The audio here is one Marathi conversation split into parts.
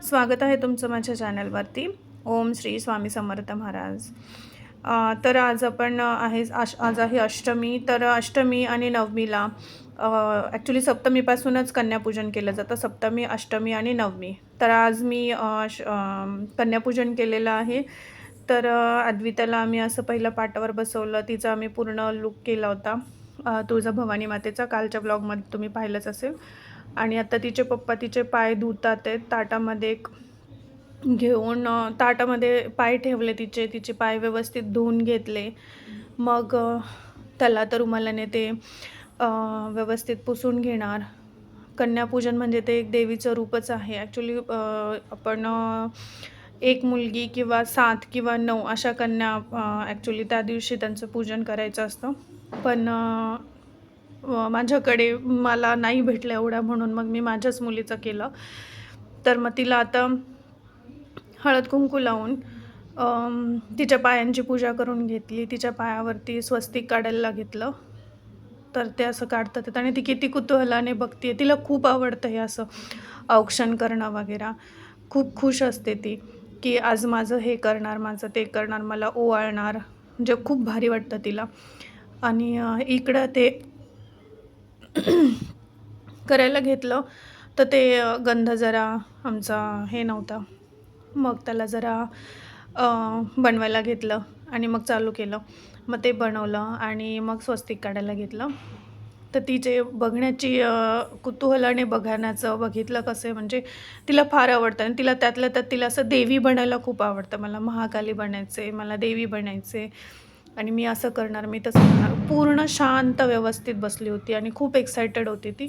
स्वागत आहे तुमचं माझ्या चॅनलवरती. ओम श्री स्वामी समर्थ महाराज. तर आज आपण आज आहे अष्टमी. तर अष्टमी आणि नवमीला ॲक्च्युली सप्तमीपासूनच कन्यापूजन केलं जातं. सप्तमी, अष्टमी आणि नवमी. तर आज मी कन्यापूजन केलेलं आहे. तर अद्विताला आम्ही असं पहिलं पाटावर बसवलं. तिचा आम्ही पूर्ण लुक केला होता तुळजाभवानी मातेचा. कालच्या ब्लॉगमध्ये तुम्ही पाहिलंच असेल. आणि आता तिचे पप्पा तिचे पाय धुतात आहेत. ताटामध्ये घेऊन ताटामध्ये पाय ठेवले तिचे पाय व्यवस्थित धुवून घेतले. मग त्याला तर रुमालाने ते व्यवस्थित पुसून घेणार. कन्यापूजन म्हणजे ते एक देवीचं रूपच आहे. ॲक्च्युली आपण एक मुलगी किंवा 7 किंवा 9 अशा कन्या ॲक्च्युली त्या दिवशी त्यांचं पूजन करायचं असतं. पण माझ्याकडे मला नाही भेटलं एवढ्या, म्हणून मग मी माझ्याच मुलीचं केलं. तर मग तिला आता हळद कुंकू लावून तिच्या पायांची पूजा करून घेतली. तिच्या पायावरती स्वस्तिक काढायला घेतलं. तर ते असं काढतात आणि ती किती कुतूहलाने बघते. तिला खूप आवडतं हे असं औक्षण करणं वगैरे. खूप खुश असते ती की आज माझं हे करणार, माझं ते करणार, मला ओवाळणार. म्हणजे खूप भारी वाटतं तिला. आणि इकडं ते करायला घेतलं तर ते गंध जरा आमचा हे नव्हता. मग त्याला जरा बनवायला घेतलं आणि मग चालू केलं. मग ते बनवलं आणि मग स्वस्तिक काढायला घेतलं. तर तिचे बघण्याची कुतूहलाने बघितलं कसं आहे, म्हणजे तिला फार आवडतं. आणि तिला त्यातल्या त्यात तिला असं देवी बनायला खूप आवडतं. मला महाकाली बनायचे, मला देवी बनायचे आणि मी असं करणार, मी तसं करणार. पूर्ण शांत व्यवस्थित बसली होती आणि खूप एक्सायटेड होती ती.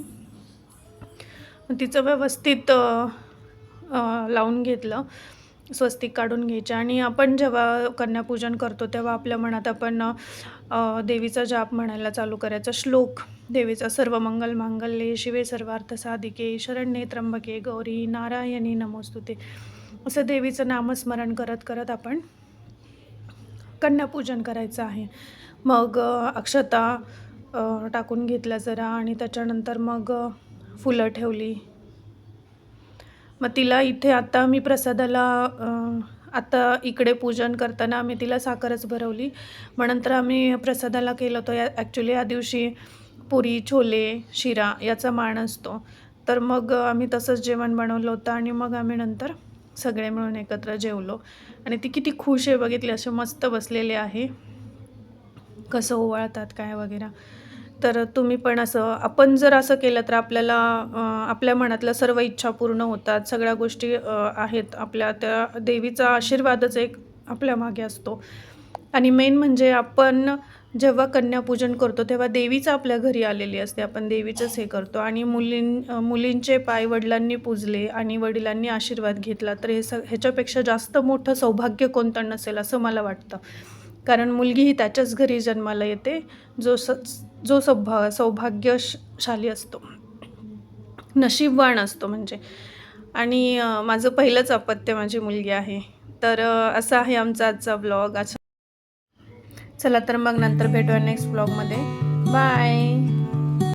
तिचं व्यवस्थित लावून घेतलं. स्वस्तिक काढून घ्यायचे. आणि आपण जेव्हा कन्यापूजन करतो तेव्हा आपल्या मनात आपण देवीचा जाप म्हणायला चालू करायचा. श्लोक देवीचा: सर्व मंगल मांगल्ये शिवे सर्वार्थ साधिके शरण्ये त्र्यंबके गौरी नारायणी नमोस्तुते. असं देवीचं नामस्मरण करत करत आपण कन्यापूजन करायचं आहे. मग अक्षता टाकून घेतल्या जरा आणि त्याच्यानंतर मग फुलं ठेवली. मग तिला इथे आता मी प्रसादाला आता इकडे पूजन करताना आम्ही तिला साखरच भरवली. मग नंतर आम्ही प्रसादाला केलं होतं. ॲक्च्युली या दिवशी पुरी, छोले, शिरा याचा मान असतो. तर मग आम्ही तसंच जेवण बनवलं होतं आणि मग आम्ही नंतर सगळे मिळून एकत्र जेवलो. आणि ती किती खुश आहे बघितली, असे मस्त बसलेले आहे. कसं ओवाळतात काय वगैरे. तर तुम्ही पण आपण जर असं केलं तर आपल्याला आपल्या मनातल्या सर्व इच्छा पूर्ण होतात. सगळ्या गोष्टी आहेत आपल्या, त्या देवीचा आशीर्वादच एक आपल्या मागे असतो. आणि मेन म्हणजे आपण जेव्हा कन्यापूजन करतो तेव्हा देवीच आपल्या घरी आलेली असते. आपण देवीचंच हे करतो. आणि मुलींचे पाय वडिलांनी पूजले आणि वडिलांनी आशीर्वाद घेतला तर ह्याच्यापेक्षा जास्त मोठं सौभाग्य कोणतं नसेल असं मला वाटतं. कारण मुलगी ही त्याच्याच घरी जन्माला येते जो सौभाग्यशाली असतो, नशीबवान असतो म्हणजे. आणि माझं पहिलंच अपत्य माझी मुलगी आहे. तर असा आहे आमचा आजचा ब्लॉग. चला तर मग नंतर भेटूया नेक्स्ट ब्लॉगमध्ये. बाय.